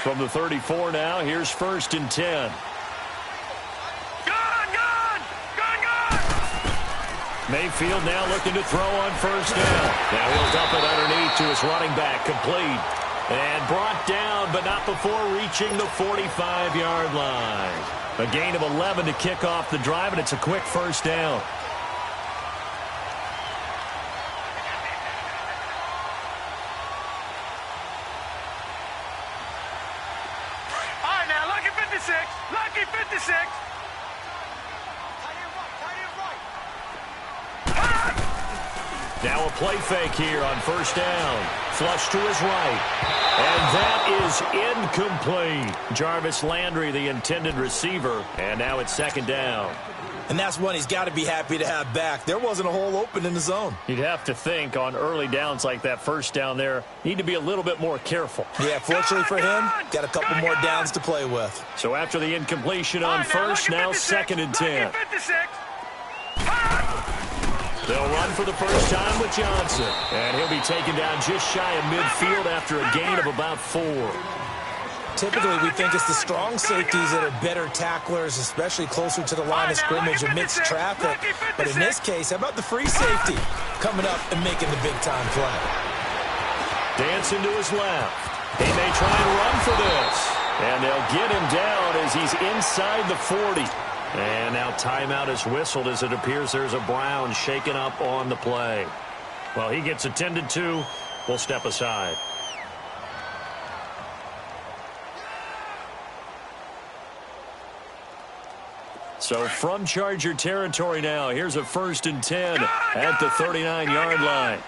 From the 34 now, here's 1st and 10. Mayfield now looking to throw on 1st down. Now he'll dump it underneath to his running back, complete. And brought down, but not before reaching the 45-yard line. A gain of 11 to kick off the drive, and it's a quick 1st down. All right, now, lucky 56. Lucky 56. Now a play fake here on 1st down. Flush to his right. And that is incomplete. Jarvis Landry, the intended receiver. And now it's 2nd down. And that's one he's got to be happy to have back. There wasn't a hole open in the zone. You'd have to think on early downs like that 1st down there, need to be a little bit more careful. Yeah, fortunately for him, got a couple more downs to play with. So after the incompletion on 1st, now 2nd and 10. They'll run for the 1st time with Johnson. And he'll be taken down just shy of midfield after a gain of about 4. Typically, we think it's the strong safeties that are better tacklers, especially closer to the line of scrimmage amidst traffic. But in this case, how about the free safety coming up and making the big-time play? Dancing to his left. He may try and run for this. And they'll get him down as he's inside the 40. And now timeout is whistled as it appears there's a Brown shaken up on the play. Well, he gets attended to. We'll step aside. So from Charger territory now, here's a 1st and 10 at the 39-yard line.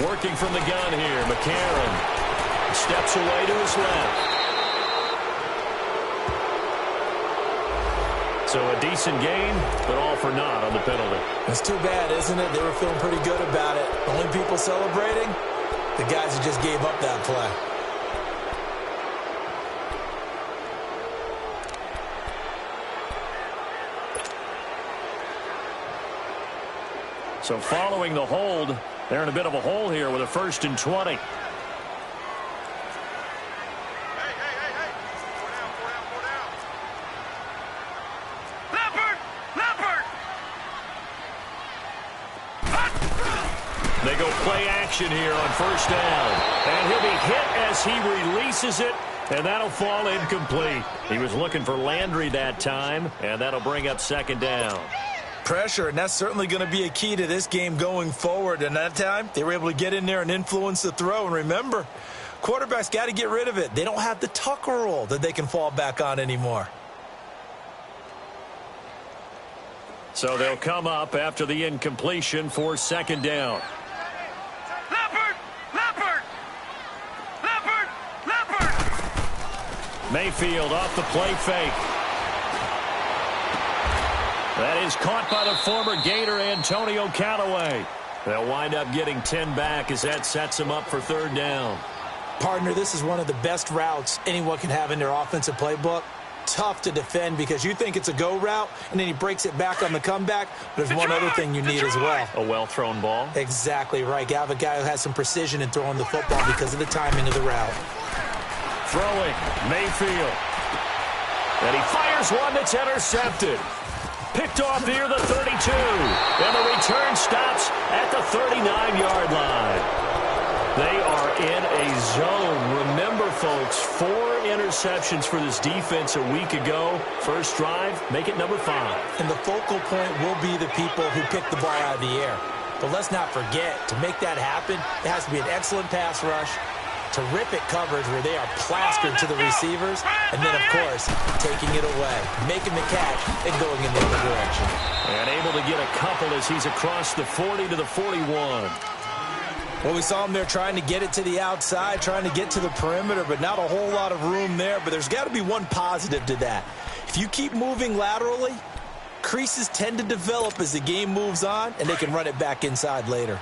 Working from the gun here, McCarron steps away to his left. So a decent gain, but all for naught on the penalty. It's too bad, isn't it? They were feeling pretty good about it. Only people celebrating, the guys who just gave up that play. So following the hold, they're in a bit of a hole here with a 1st and 20. They go play action here on 1st down. And he'll be hit as he releases it, and that'll fall incomplete. He was looking for Landry that time, and that'll bring up 2nd down. Pressure, and that's certainly going to be a key to this game going forward. And that time, they were able to get in there and influence the throw. And remember, quarterbacks got to get rid of it. They don't have the Tucker rule that they can fall back on anymore. So they'll come up after the incompletion for 2nd down. Mayfield off the play fake. That is caught by the former Gator Antonio Callaway. They'll wind up getting 10 back as that sets them up for 3rd down. Partner, this is one of the best routes anyone can have in their offensive playbook. Tough to defend because you think it's a go route, and then he breaks it back on the comeback. But there's one other thing you need as well. A well-thrown ball. Exactly right. You have a guy who has some precision in throwing the football because of the timing of the route. Throwing, Mayfield. And he fires one that's intercepted. Picked off near the 32. And the return stops at the 39-yard line. They are in a zone. Remember, folks, 4 interceptions for this defense a week ago. First drive, make it number 5. And the focal point will be the people who pick the ball out of the air. But let's not forget, to make that happen, it has to be an excellent pass rush, terrific coverage where they are plastered to the receivers, and then, of course, taking it away, making the catch, and going in the other direction. And able to get a couple as he's across the 40 to the 41. Well, we saw him there trying to get it to the outside, trying to get to the perimeter, but not a whole lot of room there. But there's got to be one positive to that. If you keep moving laterally, creases tend to develop as the game moves on, and they can run it back inside later.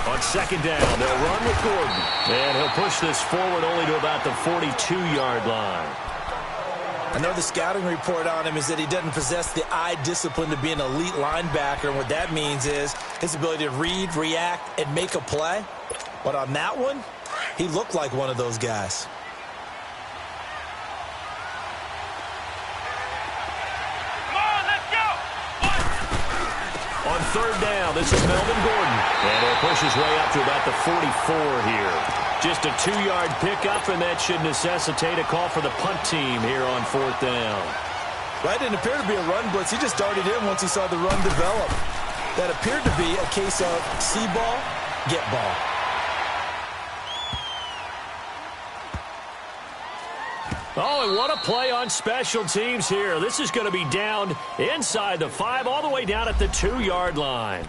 On 2nd down, they'll run with Gordon. And he'll push this forward only to about the 42-yard line. I know the scouting report on him is that he doesn't possess the eye discipline to be an elite linebacker. And what that means is his ability to read, react, and make a play. But on that one, he looked like one of those guys. On third down, this is Melvin Gordon. And he'll push his way up to about the 44 here. Just a 2-yard pickup, and that should necessitate a call for the punt team here on fourth down. Right, didn't appear to be a run blitz. He just darted in once he saw the run develop. That appeared to be a case of see ball, get ball. Oh, and what a play on special teams here. This is going to be down inside the 5, all the way down at the 2-yard line.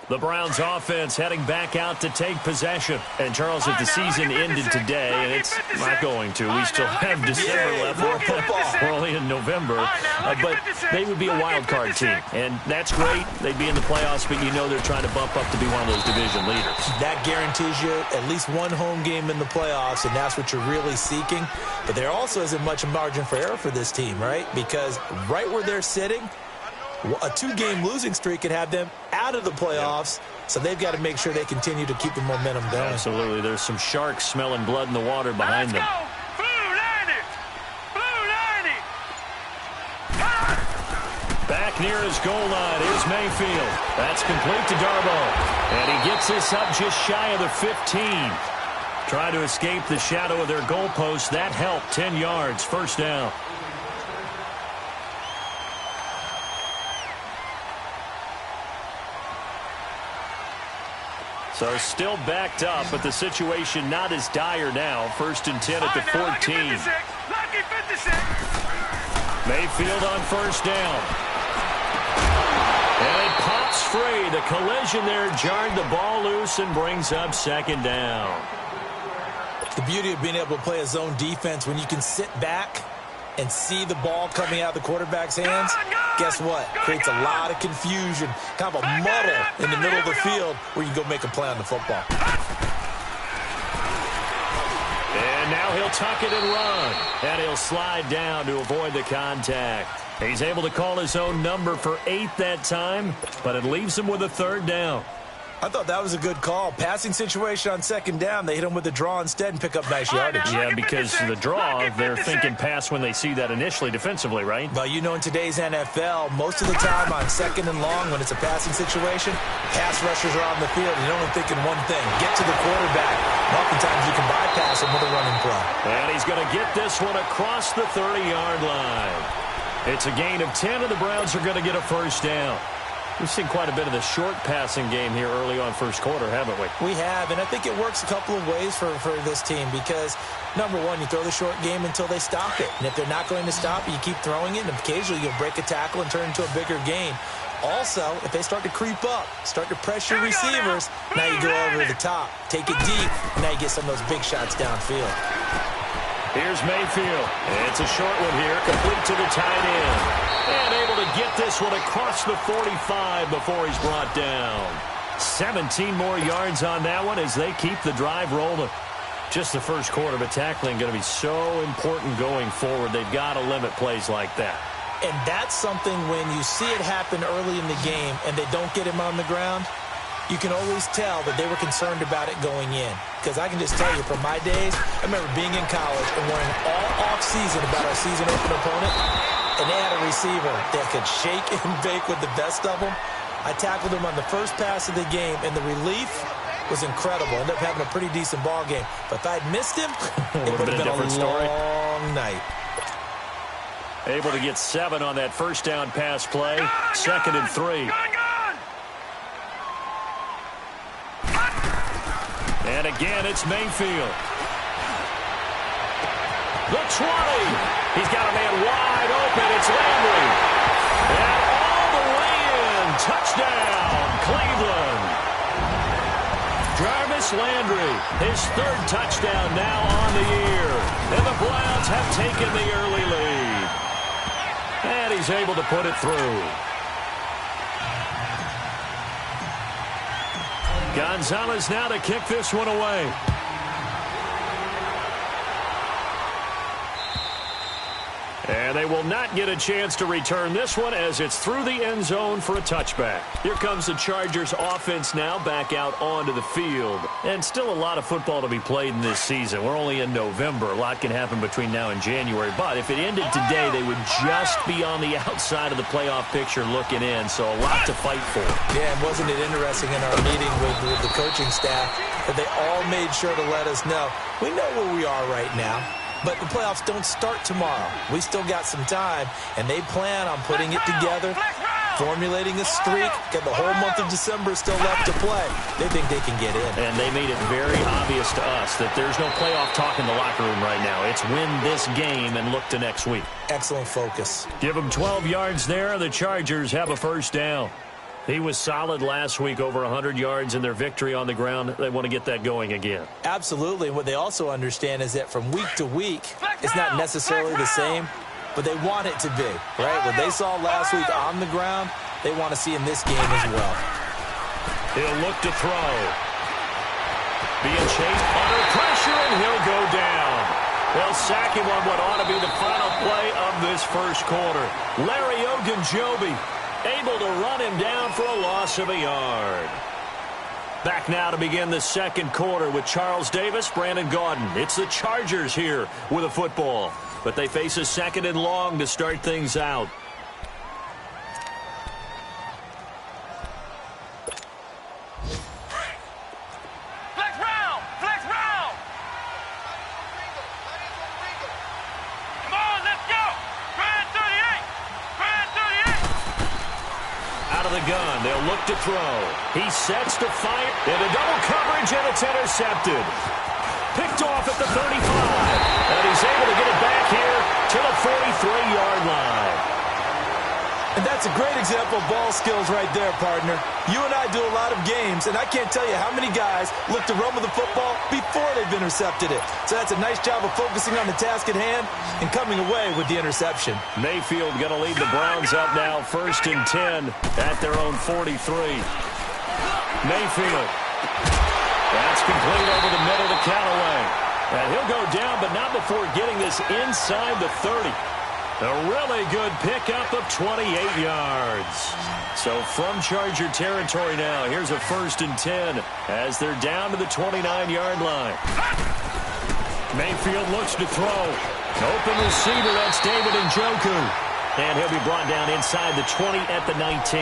The Browns offense heading back out to take possession. And, Charles, if the season ended today, and it's not going to, we still have December left. We're only in November. But they would be a wild card team. And that's great. They'd be in the playoffs, but you know they're trying to bump up to be one of those division leaders. That guarantees you at least one home game in the playoffs, and that's what you're really seeking. But there also isn't much margin for error for this team, right? Because right where they're sitting, a 2-game losing streak could have them out of the playoffs, so they've got to make sure they continue to keep the momentum going. Absolutely. There's some sharks smelling blood in the water behind them. Back near his goal line is Mayfield. That's complete to Darboh. And he gets this up just shy of the 15. Trying to escape the shadow of their goalpost. That helped. 10 yards, first down. So still backed up, but the situation not as dire now. 1st and 10 at the 14. Mayfield on first down. And it pops free. The collision there jarred the ball loose and brings up 2nd down. The beauty of being able to play a zone defense when you can sit back and see the ball coming out of the quarterback's hands, guess what? Creates a lot of confusion, kind of a muddle in the middle of the field where you can go make a play on the football. And now he'll tuck it and run. And he'll slide down to avoid the contact. He's able to call his own number for 8 that time, but it leaves him with a 3rd down. I thought that was a good call. Passing situation on 2nd down. They hit him with the draw instead and pick up nice yardage. Yeah, because the draw, they're thinking pass when they see that initially defensively, right? Well, you know, in today's NFL, most of the time on 2nd and long, when it's a passing situation, pass rushers are on the field. You're only thinking one thing, get to the quarterback. And oftentimes you can bypass him with a running play. And he's going to get this one across the 30-yard line. It's a gain of 10, and the Browns are going to get a first down. We've seen quite a bit of the short passing game here early on first quarter, haven't we? We have, and I think it works a couple of ways for this team because, number one, you throw the short game until they stop it. And if they're not going to stop it, you keep throwing it, and occasionally you'll break a tackle and turn it into a bigger gain. Also, if they start to creep up, start to pressure receivers, now you go over the top, take it deep, and now you get some of those big shots downfield. Here's Mayfield. It's a short one here, complete to the tight end. And able to get this one across the 45 before he's brought down. 17 more yards on that one as they keep the drive rolling. Just the first quarter, but tackling going to be so important going forward. They've got to limit plays like that. And that's something when you see it happen early in the game and they don't get him on the ground, you can always tell that they were concerned about it going in. Because I can just tell you, from my days, I remember being in college and worrying all off-season about our season-open opponent, and they had a receiver that could shake and bake with the best of them. I tackled him on the first pass of the game, and the relief was incredible. Ended up having a pretty decent ball game. But if I'd missed him, it would have been a long night. Able to get 7 on that first down pass play. 2nd and 3. And again, it's Mayfield. The 20. He's got a man wide open. It's Landry. And all the way in. Touchdown, Cleveland. Jarvis Landry, his 3rd touchdown now on the year. And the Browns have taken the early lead. And he's able to put it through. Gonzalez now to kick this one away. And they will not get a chance to return this one as it's through the end zone for a touchback. Here comes the Chargers offense now back out onto the field. And still a lot of football to be played in this season. We're only in November. A lot can happen between now and January. But if it ended today, they would just be on the outside of the playoff picture looking in. So a lot to fight for. Yeah, and wasn't it interesting in our meeting with the coaching staff that they all made sure to let us know, we know where we are right now. But the playoffs don't start tomorrow. We still got some time, and they plan on putting it together, formulating a streak. Got the whole month of December still left to play. They think they can get in. And they made it very obvious to us that there's no playoff talk in the locker room right now. It's win this game and look to next week. Excellent focus. Give them 12 yards there. The Chargers have a first down. He was solid last week, over 100 yards in their victory on the ground. They want to get that going again. Absolutely. And what they also understand is that from week to week, it's not necessarily the same, but they want it to be, right? What they saw last week on the ground, they want to see in this game as well. He'll look to throw. Being chased under pressure, and he'll go down. They'll sack him on what ought to be the final play of this first quarter. Larry Ogunjobi able to run him down for a loss of a yard. Back now to begin the second quarter with Charles Davis, Brandon Gaudin. It's the Chargers here with a football, but they face a second and long to start things out. Gun. They'll look to throw. He sets to fire. Into double coverage, and it's intercepted. Picked off at the 35. And he's able to get it back here to the 43-yard line. And that's a great example of ball skills right there, partner. You and I do a lot of games, and I can't tell you how many guys look to run with the football before they've intercepted it. So that's a nice job of focusing on the task at hand and coming away with the interception. Mayfield going to lead the Browns up now, 1st and 10 at their own 43. Mayfield. That's complete over the middle to Callaway. And he'll go down, but not before getting this inside the 30. A really good pickup of 28 yards. So from Charger territory now, here's a 1st and 10 as they're down to the 29-yard line. Mayfield looks to throw. Open receiver, that's David Njoku. And he'll be brought down inside the 20 at the 19.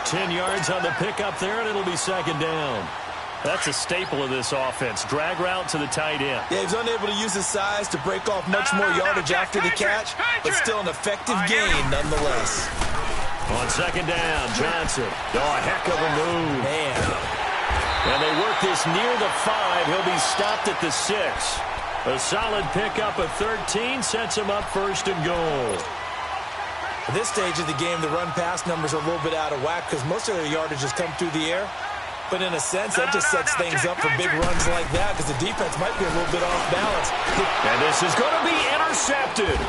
10 yards on the pickup there, and it'll be second down. That's a staple of this offense. Drag route to the tight end. Yeah, he's unable to use his size to break off much more yardage after the catch, but still an effective gain nonetheless. On second down, Johnson. Oh, a heck of a move. Man. And they work this near the 5. He'll be stopped at the 6. A solid pickup of 13 sets him up 1st and goal. At this stage of the game, the run-pass numbers are a little bit out of whack because most of their yardage has come through the air. But in a sense, that just sets things up for big runs like that because the defense might be a little bit off balance. And this is going to be intercepted.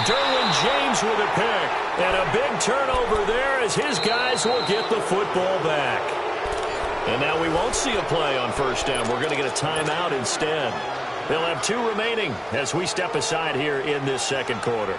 Derwin James with a pick. And a big turnover there as his guys will get the football back. And now we won't see a play on 1st down. We're going to get a timeout instead. They'll have 2 remaining as we step aside here in this second quarter.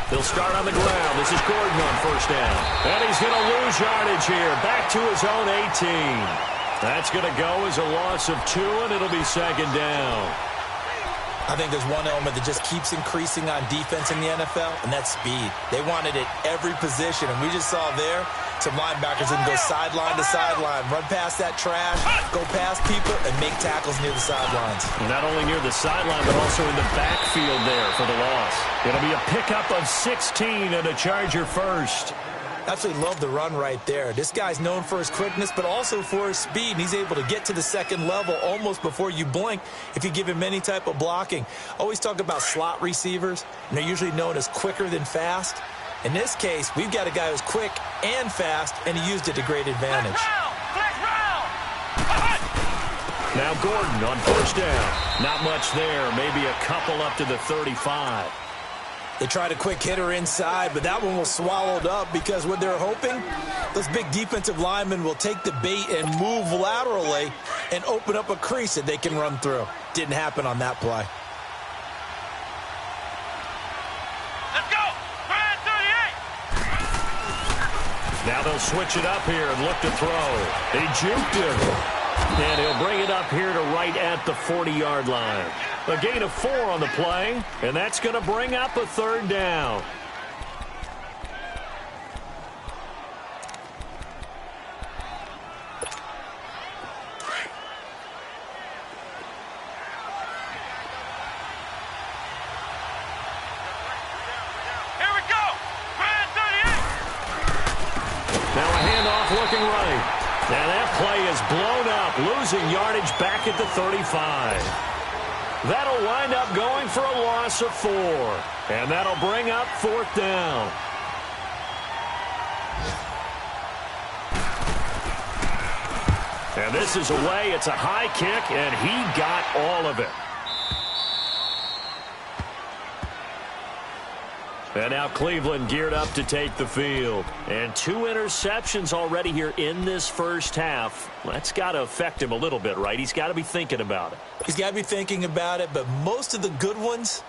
He'll start on the ground. This is Gordon on 1st down. And he's going to lose yardage here. Back to his own 18. That's going to go as a loss of 2, and it'll be second down. I think there's one element that just keeps increasing on defense in the NFL, and that's speed. They want it at every position, and we just saw there some linebackers that can go sideline to sideline, run past that trash, go past people, and make tackles near the sidelines. Not only near the sideline, but also in the backfield there for the loss. It'll be a pickup of 16 and a Charger first. Absolutely love the run right there. This guy's known for his quickness, but also for his speed. And he's able to get to the second level almost before you blink if you give him any type of blocking. Always talk about slot receivers, and they're usually known as quicker than fast. In this case, we've got a guy who's quick and fast, and he used it to great advantage. Now Gordon on first down. Not much there. Maybe a couple up to the 35. They tried a quick hitter inside, but that one was swallowed up because what they're hoping, those big defensive linemen will take the bait and move laterally and open up a crease that they can run through. Didn't happen on that play. Let's go! Brand 38! Now they'll switch it up here and look to throw. He juked him. And he'll bring it up here to right at the 40-yard line. A gain of 4 on the play, and that's going to bring up a third down. Here we go! Brand 38! Now a handoff looking right. And that play is blown up, losing yardage back at the 35. That'll wind up going for a loss of 4. And that'll bring up fourth down. And this is away. It's a high kick, and he got all of it. And now Cleveland geared up to take the field. And 2 interceptions already here in this first half. That's got to affect him a little bit, right? He's got to be thinking about it. He's got to be thinking about it, but most of the good ones,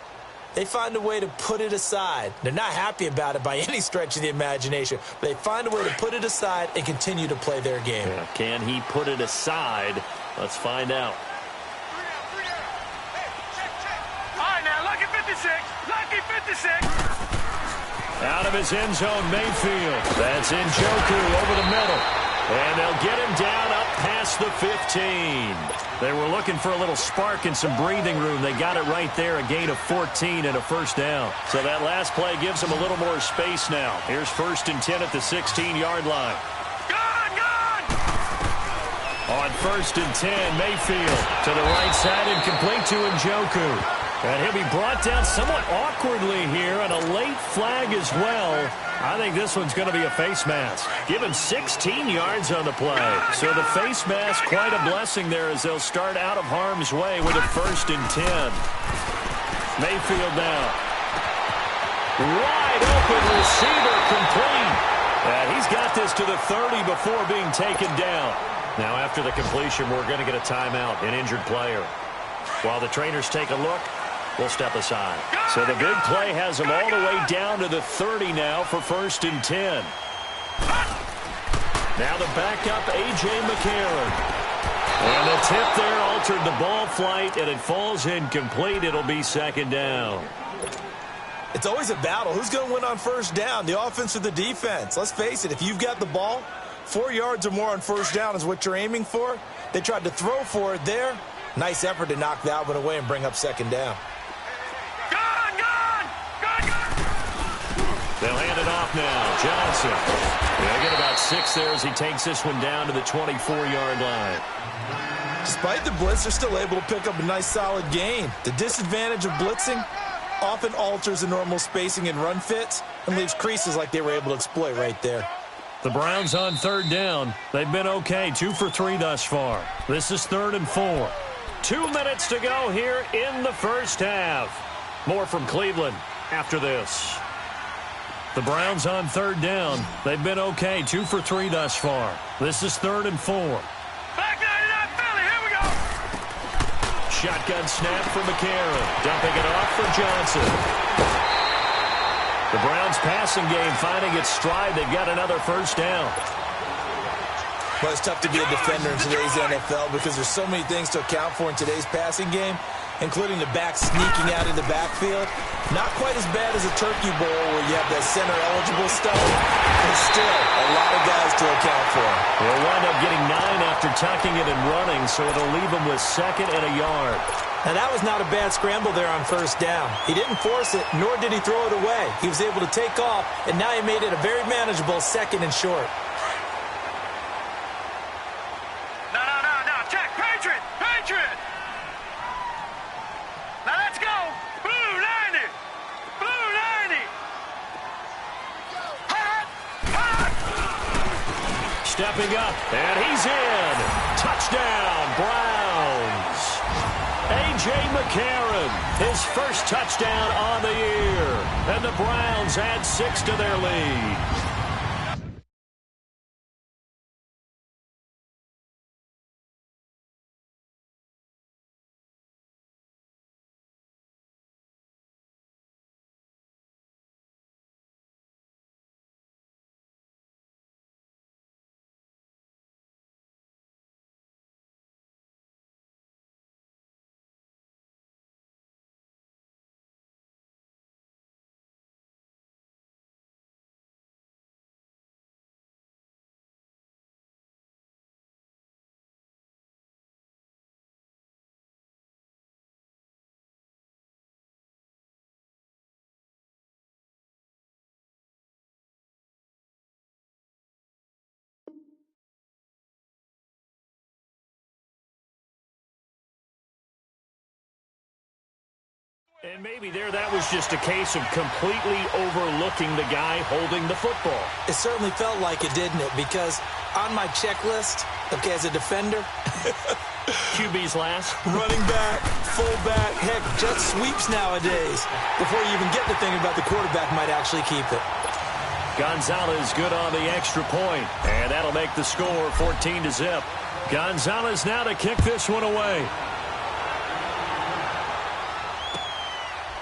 they find a way to put it aside. They're not happy about it by any stretch of the imagination, but they find a way to put it aside and continue to play their game. Yeah, can he put it aside? Let's find out. All right, now, lucky 56. Lucky 56. Out of his end zone, Mayfield. That's Njoku over the middle. And they'll get him down up past the 15. They were looking for a little spark and some breathing room. They got it right there, a gain of 14 and a first down. So that last play gives them a little more space now. Here's 1st and 10 at the 16-yard line. Gone, gone! On 1st and 10, Mayfield to the right side and complete to Njoku. And he'll be brought down somewhat awkwardly here, and a late flag as well. I think this one's going to be a face mask. Given 16 yards on the play. So the face mask, quite a blessing there as they'll start out of harm's way with a 1st and 10. Mayfield now. Wide open receiver complete. And he's got this to the 30 before being taken down. Now after the completion, we're going to get a timeout, an injured player. While the trainers take a look, we'll step aside. So the big play has him all the way down to the 30 now for 1st and 10. Now the backup, A.J. McCarron. And the tip there altered the ball flight, and it falls incomplete. It'll be 2nd down. It's always a battle. Who's going to win on 1st down, the offense or the defense? Let's face it, if you've got the ball, 4 yards or more on 1st down is what you're aiming for. They tried to throw for it there. Nice effort to knock that one away and bring up 2nd down. Gone, gone! Gone, gone! They'll hand it off now. Johnson. They'll get about 6 there as he takes this one down to the 24-yard line. Despite the blitz, they're still able to pick up a nice solid gain. The disadvantage of blitzing often alters the normal spacing and run fits and leaves creases like they were able to exploit right there. The Browns on 3rd down. They've been okay, 2 for 3 thus far. This is 3rd and 4. 2 minutes to go here in the first half. More from Cleveland after this. The Browns on 3rd down. They've been okay, 2 for 3 thus far. This is 3rd and 4. Back 99 Philly, here we go! Shotgun snap for McCarron. Dumping it off for Johnson. The Browns passing game finding its stride. They've got another 1st down. Well, it's tough to be a defender in today's NFL because there's so many things to account for in today's passing game, including the back sneaking out of the backfield. Not quite as bad as a turkey bowl where you have that center-eligible stuff, but still a lot of guys to account for. They'll wind up getting 9 after tucking it and running, so it'll leave them with 2nd and a yard. Now, that was not a bad scramble there on 1st down. He didn't force it, nor did he throw it away. He was able to take off, and now he made it a very manageable 2nd and short. No, check, Patriot! Patriot! Now let's go! Blue 90! Blue 90! Hot! Hot! Stepping up, and he's in. Touchdown, Browns. A.J. McCarron, his first touchdown on the year. And the Browns add 6 to their lead. And maybe that was just a case of completely overlooking the guy holding the football. It certainly felt like it, didn't it? Because on my checklist, okay, as a defender, QB's last. Running back, fullback, heck, jet sweeps nowadays. Before you even get to thinking about the quarterback might actually keep it. Gonzalez good on the extra point, and that'll make the score 14-0. Gonzalez now to kick this one away.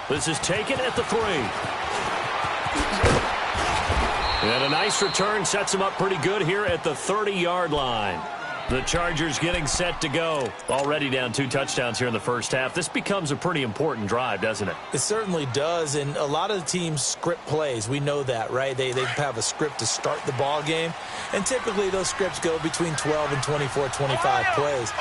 This is taken at the 3. And a nice return sets him up pretty good here at the 30-yard line. The Chargers getting set to go. Already down 2 touchdowns here in the first half. This becomes a pretty important drive, doesn't it? It certainly does, and a lot of the teams script plays. We know that, right? They have a script to start the ball game, and typically those scripts go between 12 and 24, 25 plays.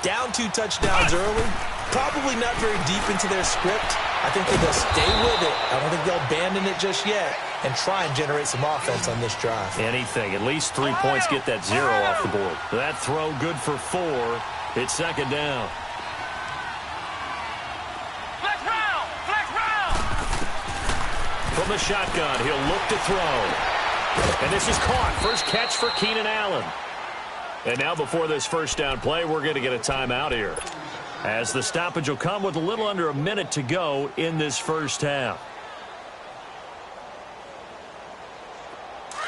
Down 2 touchdowns early, probably not very deep into their script. I think that they'll stay with it. I don't think they'll abandon it just yet and try and generate some offense on this drive. Anything. At least 3 points, get that 0 off the board. That throw good for 4. It's second down. Flex round! Flex round! From the shotgun, he'll look to throw. And this is caught. First catch for Keenan Allen. And now before this first down play, we're going to get a timeout here, as the stoppage will come with a little under a minute to go in this first half.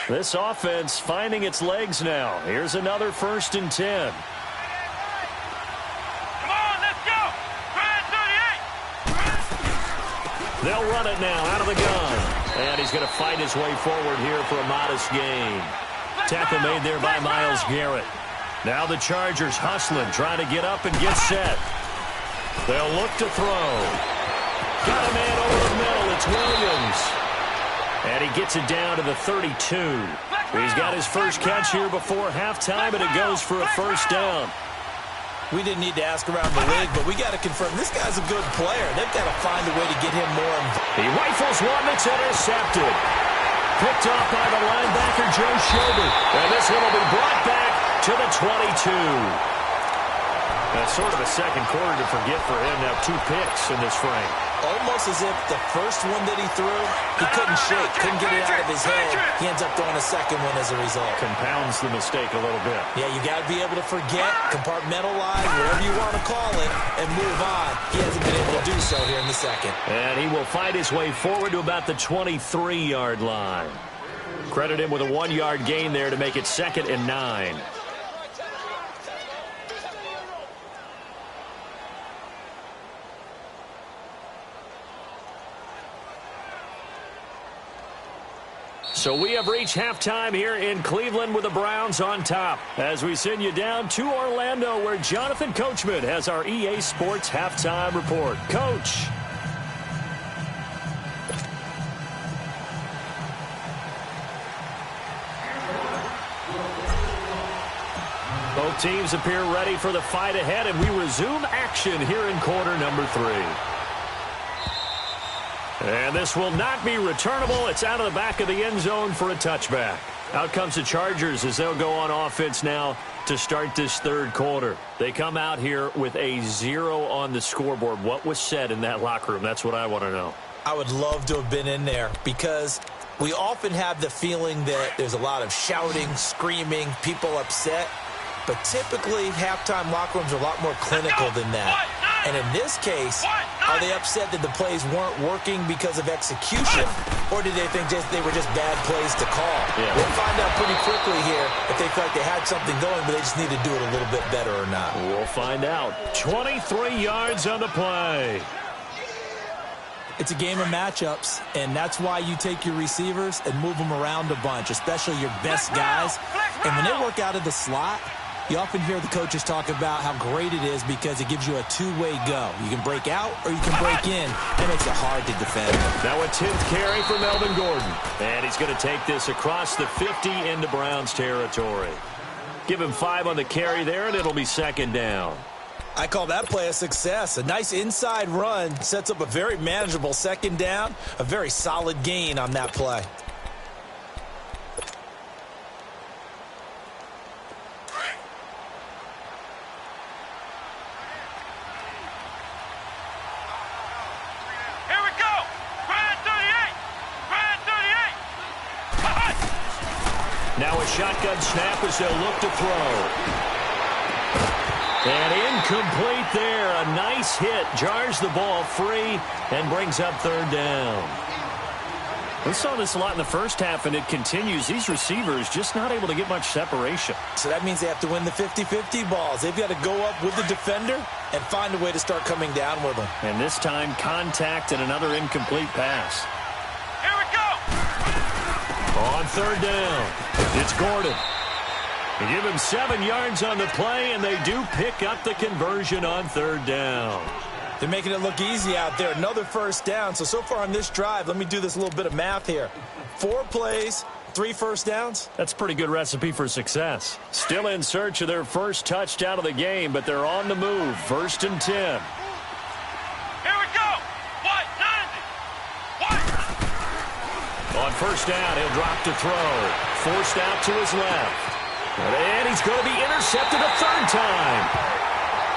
This offense finding its legs now. Here's another 1st and 10. Come on, let's go! Ryan 38! They'll run it now out of the gun. And he's going to fight his way forward here for a modest gain. Tackle made there by Myles Garrett. Now the Chargers hustling, trying to get up and get set. They'll look to throw. Got a man over the middle. It's Williams. And he gets it down to the 32. He's got his first catch here before halftime, and it goes for a first down. We didn't need to ask around the league, but we got to confirm this guy's a good player. They've got to find a way to get him more involved. He rifles one that's intercepted. Picked off by the linebacker, Joe Schobert. And this one will be brought back to the 22. That's sort of a second quarter to forget for him. Now 2 picks in this frame. Almost as if the first one that he threw, he couldn't shake, couldn't get it out of his head. He ends up throwing a second one as a result. Compounds the mistake a little bit. Yeah, you got to be able to forget, compartmentalize, whatever you want to call it, and move on. He hasn't been able to do so here in the second. And he will fight his way forward to about the 23-yard line. Credit him with a 1-yard gain there to make it 2nd and 9. So we have reached halftime here in Cleveland with the Browns on top, as we send you down to Orlando, where Jonathan Coachman has our EA Sports halftime report. Coach. Both teams appear ready for the fight ahead, and we resume action here in quarter number 3. And this will not be returnable. It's out of the back of the end zone for a touchback. Out comes the Chargers as they'll go on offense now to start this third quarter. They come out here with a 0 on the scoreboard. What was said in that locker room? That's what I want to know. I would love to have been in there, because we often have the feeling that there's a lot of shouting, screaming, people upset. But typically, halftime locker rooms are a lot more clinical than that. And in this case, are they upset that the plays weren't working because of execution, or did they think they were just bad plays to call? Yeah. We'll find out pretty quickly here if they feel like they had something going, but they just need to do it a little bit better or not. We'll find out. 23 yards on the play. It's a game of matchups, and that's why you take your receivers and move them around a bunch, especially your best guys. And when they work out of the slot, you often hear the coaches talk about how great it is because it gives you a two-way go. You can break out or you can break in. That makes it hard to defend. Now a 10th carry for Melvin Gordon. And he's going to take this across the 50 into Browns territory. Give him 5 on the carry there, and it'll be second down. I call that play a success. A nice inside run sets up a very manageable second down, a very solid gain on that play. Here we go. Brand 38. Brand 38. Now a shotgun snap as they'll look to throw. And incomplete there. A nice hit. Jars the ball free and brings up third down. We saw this a lot in the first half, and it continues. These receivers just not able to get much separation. So that means they have to win the 50-50 balls. They've got to go up with the defender and find a way to start coming down with them. And this time, contact and another incomplete pass. Here we go. On third down, it's Gordon. They give him 7 yards on the play, and they do pick up the conversion on third down. They're making it look easy out there. Another first down. So far on this drive, let me do this little bit of math here. 4 plays, 3 first downs. That's a pretty good recipe for success. Still in search of their first touchdown of the game, but they're on the move. 1st and 10. Here we go. What? 90. What? On first down, he'll drop to throw. Forced out to his left. And he's going to be intercepted a third time.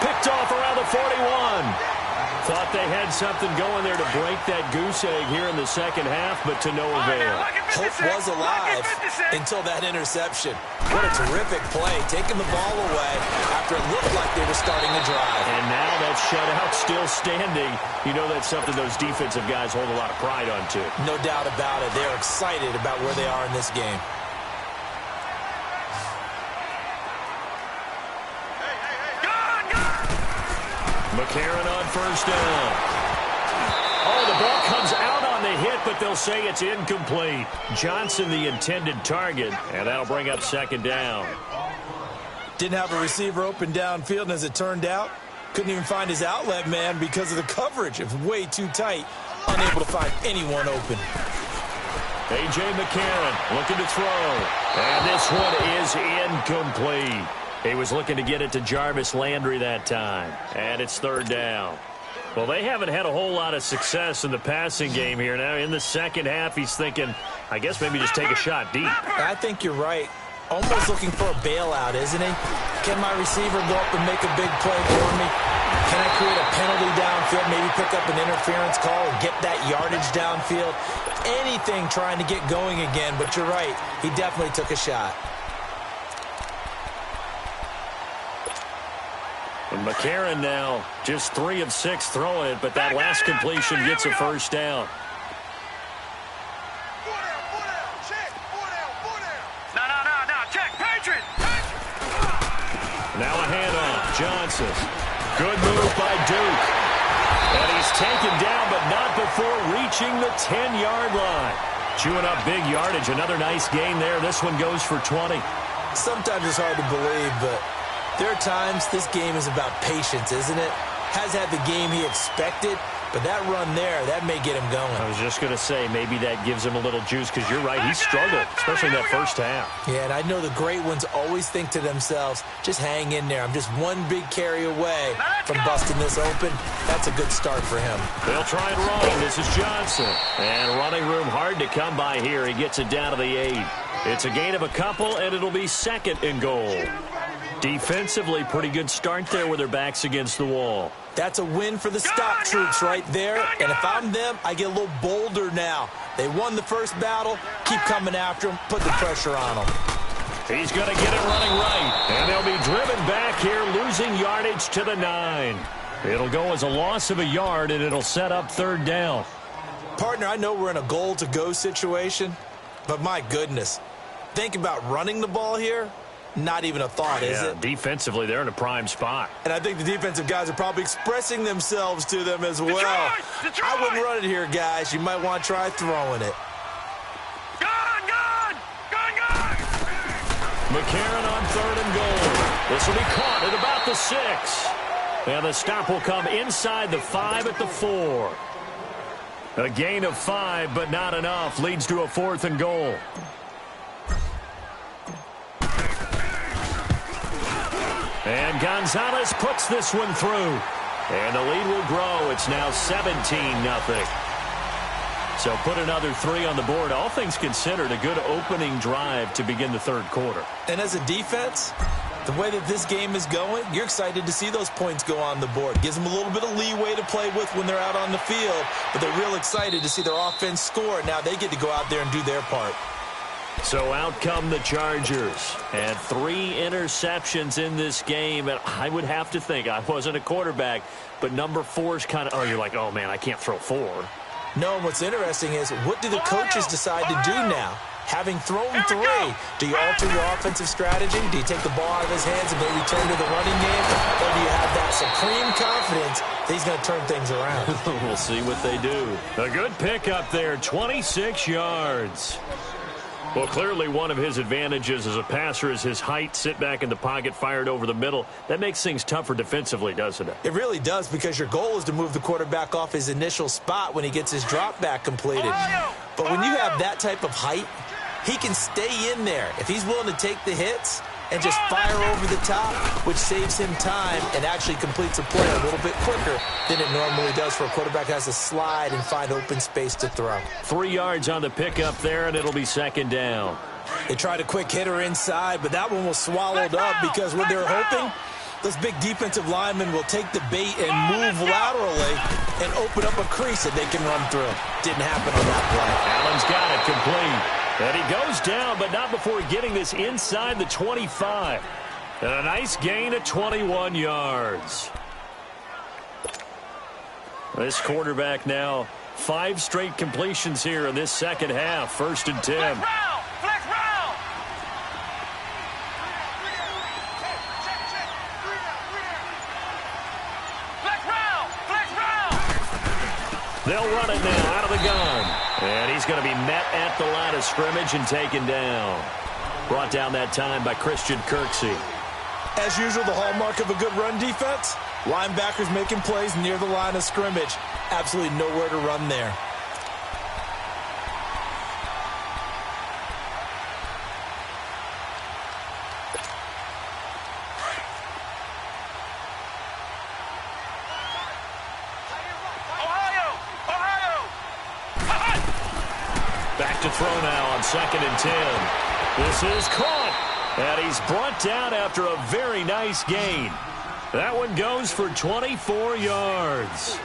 Picked off around the 41. Thought they had something going there to break that goose egg here in the second half, but to no avail. Hope was alive until that interception. What a terrific play, taking the ball away after it looked like they were starting to drive. And now that shutout still standing. You know that's something those defensive guys hold a lot of pride on, too. No doubt about it. They're excited about where they are in this game. McCarron on first down. Oh, the ball comes out on the hit, but they'll say it's incomplete. Johnson, the intended target, and that'll bring up second down. Didn't have a receiver open downfield, and as it turned out, couldn't even find his outlet man because of the coverage. It was way too tight, unable to find anyone open. A.J. McCarron looking to throw, and this one is incomplete. He was looking to get it to Jarvis Landry that time. And it's third down. Well, they haven't had a whole lot of success in the passing game here. Now, in the second half, he's thinking, I guess maybe just take a shot deep. I think you're right. Almost looking for a bailout, isn't he? Can my receiver go up and make a big play for me? Can I create a penalty downfield, maybe pick up an interference call and get that yardage downfield? Anything trying to get going again, but you're right. He definitely took a shot. And McCarron now just 3 of 6 throwing it, but that last completion gets a first down. No. Check. Patriot. Now a handoff. Johnson. Good move by Duke. And he's taken down, but not before reaching the 10-yard line. Chewing up big yardage. Another nice gain there. This one goes for 20. Sometimes it's hard to believe, but there are times this game is about patience, isn't it? Has had the game he expected, but that run there, that may get him going. I was just going to say, maybe that gives him a little juice, because you're right, he struggled, especially in that first half. Yeah, and I know the great ones always think to themselves, just hang in there. I'm just one big carry away from busting this open. That's a good start for him. They'll try and run. This is Johnson. And running room hard to come by here. He gets it down to the 8. It's a gain of a couple, and it'll be 2nd and goal. Defensively, pretty good start there with their backs against the wall. That's a win for the stock troops right there. And if I'm them, I get a little bolder now. They won the first battle. Keep coming after them. Put the pressure on them. He's going to get it running right. And they'll be driven back here, losing yardage to the 9. It'll go as a loss of a yard, and it'll set up third down. Partner, I know we're in a goal-to-go situation, but my goodness, think about running the ball here. Not even a thought, is it? Defensively, they're in a prime spot. And I think the defensive guys are probably expressing themselves to them as well. Detroit! I wouldn't run it here, guys. You might want to try throwing it. Gone! McCarron on third and goal. This will be caught at about the 6. And the stop will come inside the 5 at the 4. A gain of 5, but not enough. Leads to a 4th and goal. And Gonzalez puts this one through. And the lead will grow. It's now 17-0. So put another 3 on the board. All things considered, a good opening drive to begin the third quarter. And as a defense, the way that this game is going, you're excited to see those points go on the board. Gives them a little bit of leeway to play with when they're out on the field, but they're real excited to see their offense score. Now they get to go out there and do their part. So out come the Chargers. And 3 interceptions in this game. And I would have to think, I wasn't a quarterback, but number 4 is kind of, you're like, oh, man, I can't throw 4. No, and what's interesting is, what do the coaches decide to do now? Having thrown 3, do you alter your offensive strategy? Do you take the ball out of his hands and maybe turn to the running game? Or do you have that supreme confidence that he's going to turn things around? We'll see what they do. A good pickup there, 26 yards. Well, clearly one of his advantages as a passer is his height. Sit back in the pocket, fired over the middle. That makes things tougher defensively, doesn't it? It really does, because your goal is to move the quarterback off his initial spot when he gets his drop back completed. But when you have that type of height, he can stay in there. If he's willing to take the hits and just fire over the top, which saves him time and actually completes a play a little bit quicker than it normally does for a quarterback who has to slide and find open space to throw. 3 yards on the pickup there, and it'll be second down. They tried a quick hitter inside, but that one was swallowed up because what they're hoping, those big defensive linemen will take the bait and move laterally and open up a crease that they can run through. Didn't happen on that play. Allen's got it complete. And he goes down, but not before getting this inside the 25. And a nice gain of 21 yards. This quarterback now 5 straight completions here in this second half. 1st and 10. Flex round! They'll run it now out of the gun. And he's going to be met at the line of scrimmage and taken down. Brought down that time by Christian Kirksey. As usual, the hallmark of a good run defense, linebackers making plays near the line of scrimmage. Absolutely nowhere to run there. Back to throw now on 2nd and 10. This is caught. And he's brought down after a very nice gain. That one goes for 24 yards.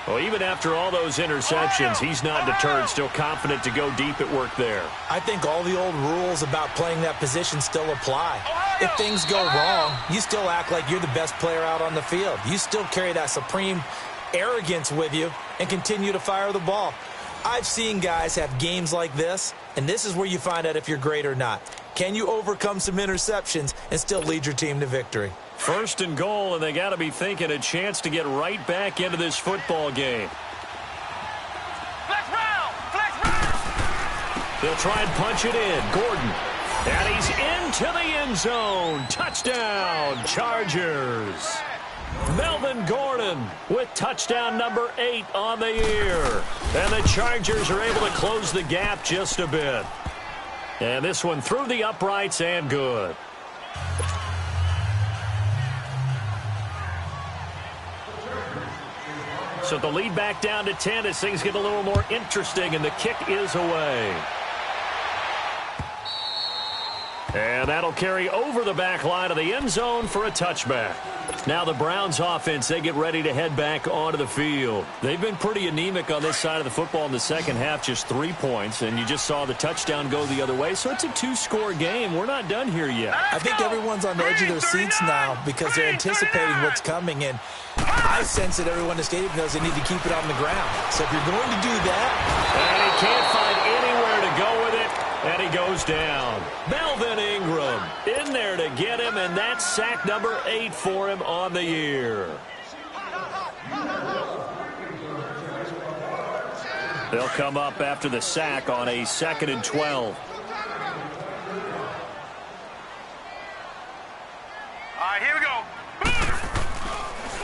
Well, even after all those interceptions, he's not deterred, still confident to go deep at work there. I think all the old rules about playing that position still apply. If things go wrong, you still act like you're the best player out on the field. You still carry that supreme arrogance with you and continue to fire the ball. I've seen guys have games like this, and this is where you find out if you're great or not. Can you overcome some interceptions and still lead your team to victory? 1st and goal, and they got to be thinking a chance to get right back into this football game. Flex round! They'll try and punch it in. Gordon. And he's into the end zone. Touchdown, Chargers. Melvin Gordon with touchdown number 8 on the year. And the Chargers are able to close the gap just a bit. And this one through the uprights and good. So the lead back down to 10 as things get a little more interesting, and the kick is away. And that'll carry over the back line of the end zone for a touchback. Now the Browns offense, they get ready to head back onto the field. They've been pretty anemic on this side of the football in the second half, just 3 points, and you just saw the touchdown go the other way. So it's a 2-score game. We're not done here yet. I think everyone's on the edge of their seats now because they're anticipating what's coming, and I sense that everyone in the stadium knows they need to keep it on the ground. So if you're going to do that... And he can't find anywhere to go with it, and he goes down. Melvin Ingram in there to get him, and that's sack number 8 for him on the year. They'll come up after the sack on a 2nd and 12. All right, here we go.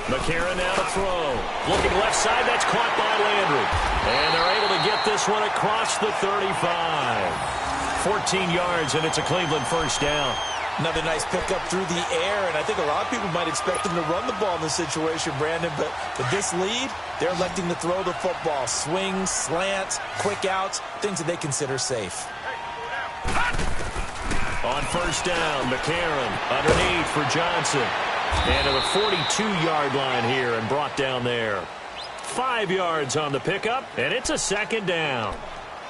McCarron now to throw. Looking left side, that's caught by Landry. And they're able to get this one across the 35. 14 yards, and it's a Cleveland first down. Another nice pickup through the air, and I think a lot of people might expect them to run the ball in this situation, Brandon, but with this lead, they're electing to throw the football. Swings, slants, quick outs, things that they consider safe. On first down, McCarron underneath for Johnson. And to the 42-yard line here and brought down there. 5 yards on the pickup, and it's a 2nd down.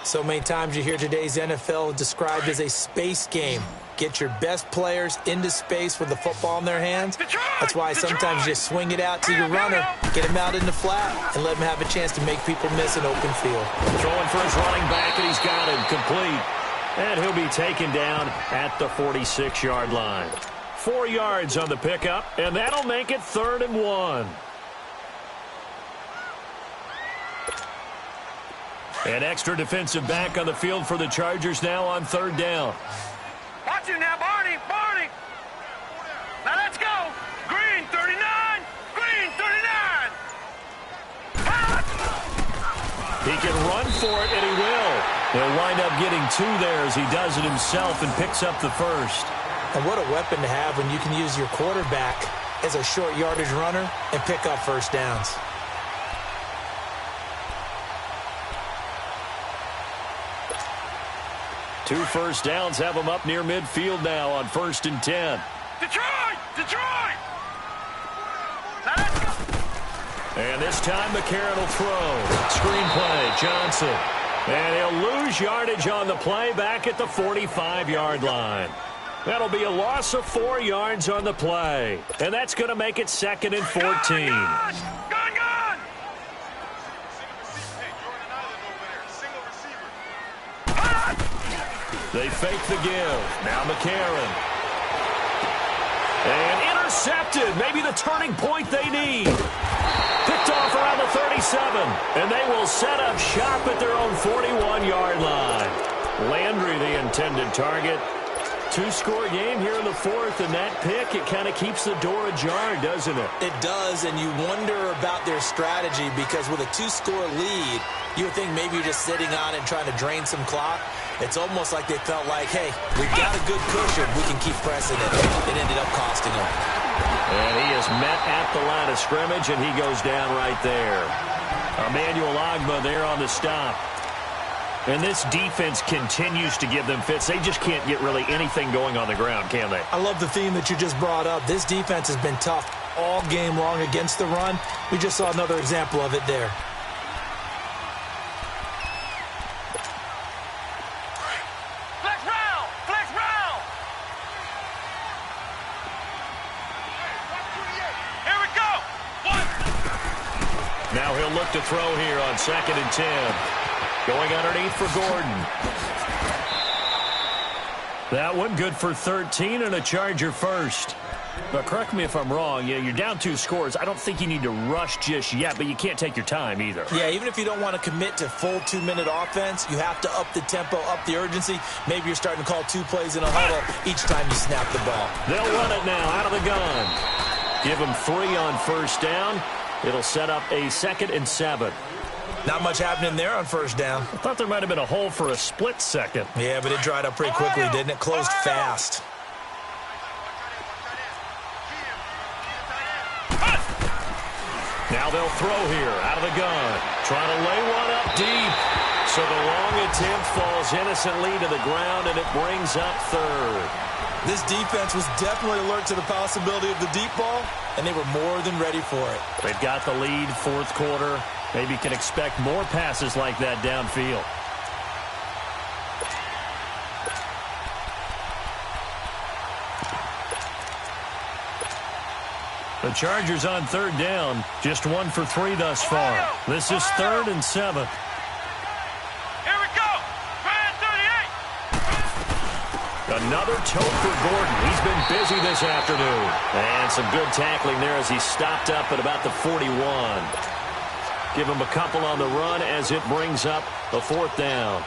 So many times you hear today's NFL described as a space game. Get your best players into space with the football in their hands. That's why sometimes you just swing it out to your runner, get him out in the flat, and let him have a chance to make people miss an open field. Throwing for his running back, and he's got him complete. And he'll be taken down at the 46-yard line. 4 yards on the pickup, and that'll make it 3rd and 1. An extra defensive back on the field for the Chargers now on 3rd down. Watch it now, Barney. Barney. Now let's go. Green, 39. Green, 39. He can run for it, and he will. He'll wind up getting 2 there as he does it himself and picks up the first. And what a weapon to have when you can use your quarterback as a short yardage runner and pick up first downs. Two first downs have them up near midfield now on 1st and 10. Detroit! Detroit! And this time McCarron will throw. Screenplay, Johnson. And he'll lose yardage on the play back at the 45-yard line. That'll be a loss of 4 yards on the play. And that's going to make it 2nd and 14. Gun! They fake the give. Now McCarron. And intercepted. Maybe the turning point they need. Picked off around the 37. And they will set up shop at their own 41-yard line. Landry, the intended target. 2-score game here in the 4th, and that pick, it kind of keeps the door ajar, doesn't it? It does, and you wonder about their strategy because with a 2-score lead, you would think maybe you're just sitting on it and trying to drain some clock. It's almost like they felt like, hey, we've got a good cushion. We can keep pressing it. It ended up costing them. And he is met at the line of scrimmage, and he goes down right there. Emmanuel Ogbah there on the stop. And this defense continues to give them fits. They just can't get really anything going on the ground, can they? I love the theme that you just brought up. This defense has been tough all game long against the run. We just saw another example of it there. Flex round! Flex round! Here we go! Now he'll look to throw here on 2nd and 10. Going underneath for Gordon. That one good for 13 and a Charger first. But correct me if I'm wrong. Yeah, you're down 2 scores. I don't think you need to rush just yet, but you can't take your time either. Yeah, even if you don't want to commit to full 2-minute offense, you have to up the tempo, up the urgency. Maybe you're starting to call 2 plays in a huddle each time you snap the ball. They'll run it now out of the gun. Give them 3 on first down. It'll set up a 2nd and 7. Not much happening there on first down. I thought there might have been a hole for a split second. Yeah, but it dried up pretty quickly, didn't it? Closed fast. Now they'll throw here out of the gun. Trying to lay one up deep. So the long attempt falls innocently to the ground, and it brings up third. This defense was definitely alert to the possibility of the deep ball, and they were more than ready for it. They've got the lead, fourth quarter. Maybe can expect more passes like that downfield. The Chargers on third down. Just 1 for 3 thus far. This is 3rd and 7. Here we go. Grand 38. Another tote for Gordon. He's been busy this afternoon. And some good tackling there as he stopped up at about the 41. Give him a couple on the run as it brings up the 4th down.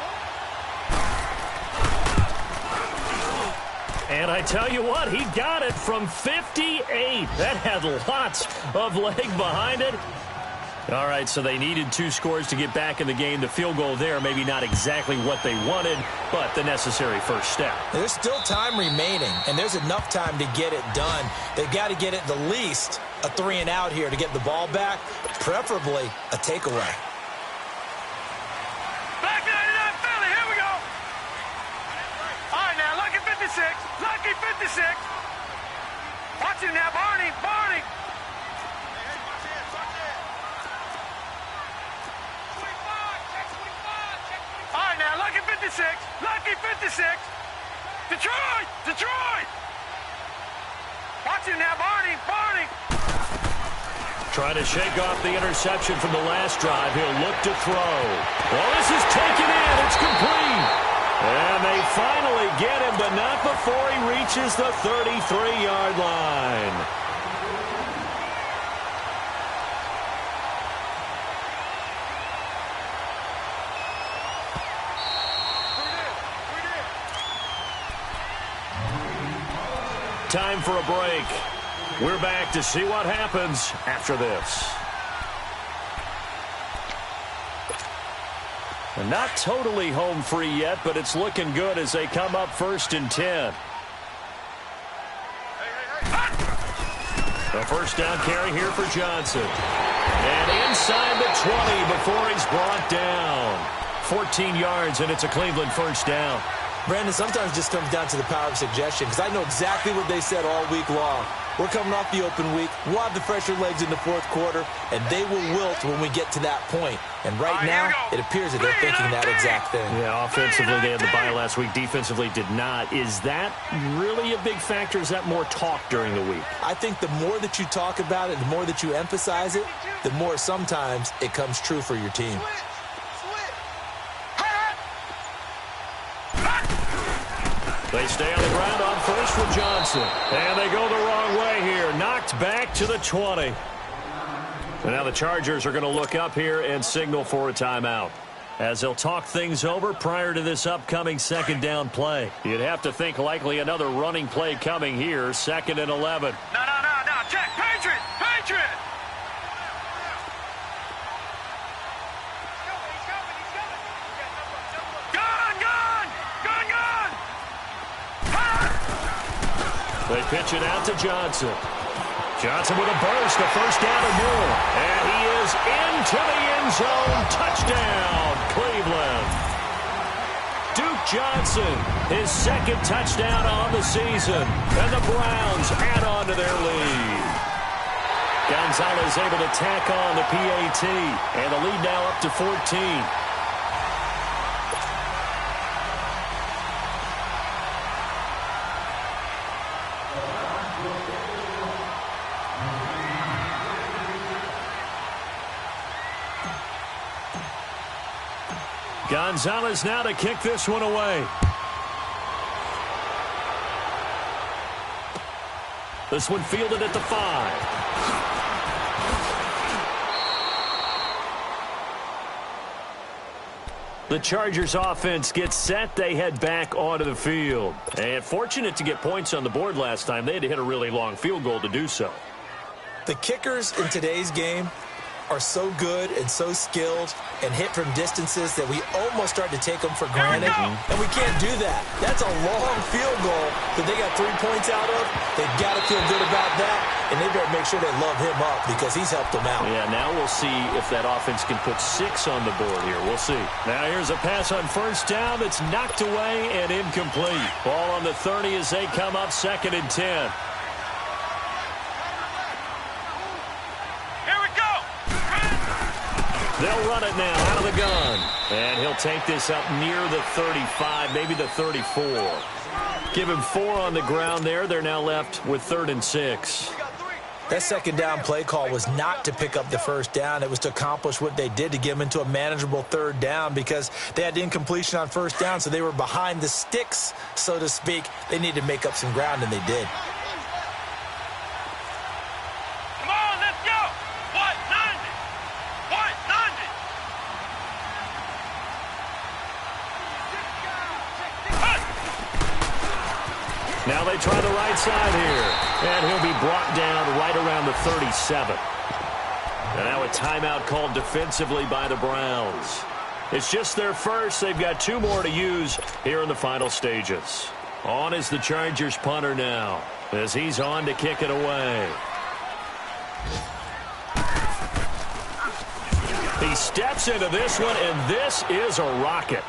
And I tell you what, he got it from 58. That had lots of leg behind it. All right, so they needed 2 scores to get back in the game. The field goal there, maybe not exactly what they wanted, but the necessary first step. There's still time remaining, and there's enough time to get it done. They've got to get it the least a 3 and out here to get the ball back, preferably a takeaway. Back 99 Philly, here we go. All right, now, lucky 56. Lucky 56. Watch him now, Barney. Barney. All right, now, lucky 56. Lucky 56. Detroit. Detroit. Watch him now, Barney. Barney. Trying to shake off the interception from the last drive. He'll look to throw. Well, this is taken in. It's complete. And they finally get him, but not before he reaches the 33-yard line. Time for a break. We're back to see what happens after this. And not totally home free yet, but it's looking good as they come up 1st and 10. The first down carry here for Johnson. And inside the 20 before he's brought down. 14 yards, and it's a Cleveland first down. Brandon, sometimes it just comes down to the power of suggestion, because I know exactly what they said all week long. We're coming off the open week. We'll have the fresher legs in the 4th quarter, and they will wilt when we get to that point. And right now, it appears that they're thinking that exact thing. Yeah, offensively, they had the bye last week. Defensively, did not. Is that really a big factor? Is that more talk during the week? I think the more that you talk about it, the more that you emphasize it, the more sometimes it comes true for your team. They stay on the ground on first for Johnson. And they go the wrong way here. Knocked back to the 20. And now the Chargers are going to look up here and signal for a timeout, as they'll talk things over prior to this upcoming 2nd down play. You'd have to think likely another running play coming here, 2nd and 11. No. Check. Patriot. Patriot. They pitch it out to Johnson. Johnson with a burst, a first down or more. And he is into the end zone. Touchdown, Cleveland. Duke Johnson, his 2nd touchdown on the season. And the Browns add on to their lead. Gonzalez able to tack on the PAT. And the lead now up to 14. Gonzalez now to kick this one away. This one fielded at the 5. The Chargers offense gets set. They head back onto the field. And fortunate to get points on the board last time. They had to hit a really long field goal to do so. The kickers in today's game are so good and so skilled and hit from distances that we almost start to take them for granted, and we can't do that. That's a long field goal that they got 3 points out of. They've got to feel good about that, and they better make sure they love him up because he's helped them out. Yeah, now we'll see if that offense can put 6 on the board here. We'll see. Now here's a pass on first down that's knocked away and incomplete. Ball on the 30 as they come up 2nd and 10. They'll run it now out of the gun. And he'll take this up near the 35, maybe the 34. Give him 4 on the ground there. They're now left with 3rd and 6. That second down play call was not to pick up the first down. It was to accomplish what they did, to get them into a manageable 3rd down, because they had incompletion on first down, so they were behind the sticks, so to speak. They needed to make up some ground, and they did. Now they try the right side here, and he'll be brought down right around the 37. And now a timeout called defensively by the Browns. It's just their first. They've got 2 more to use here in the final stages. On is the Chargers punter now, as he's on to kick it away. He steps into this one, and this is a rocket.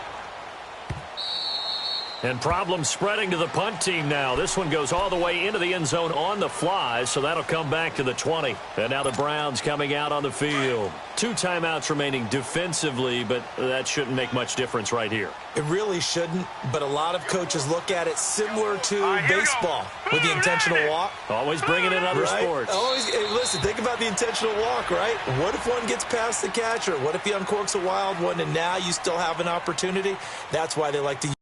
And problems spreading to the punt team now. This one goes all the way into the end zone on the fly, so that'll come back to the 20. And now the Browns coming out on the field. 2 timeouts remaining defensively, but that shouldn't make much difference right here. It really shouldn't, but a lot of coaches look at it similar to baseball with the intentional walk. Always bringing in other sports. Always, hey, listen, think about the intentional walk, right? What if one gets past the catcher? What if he uncorks a wild one and now you still have an opportunity? That's why they like to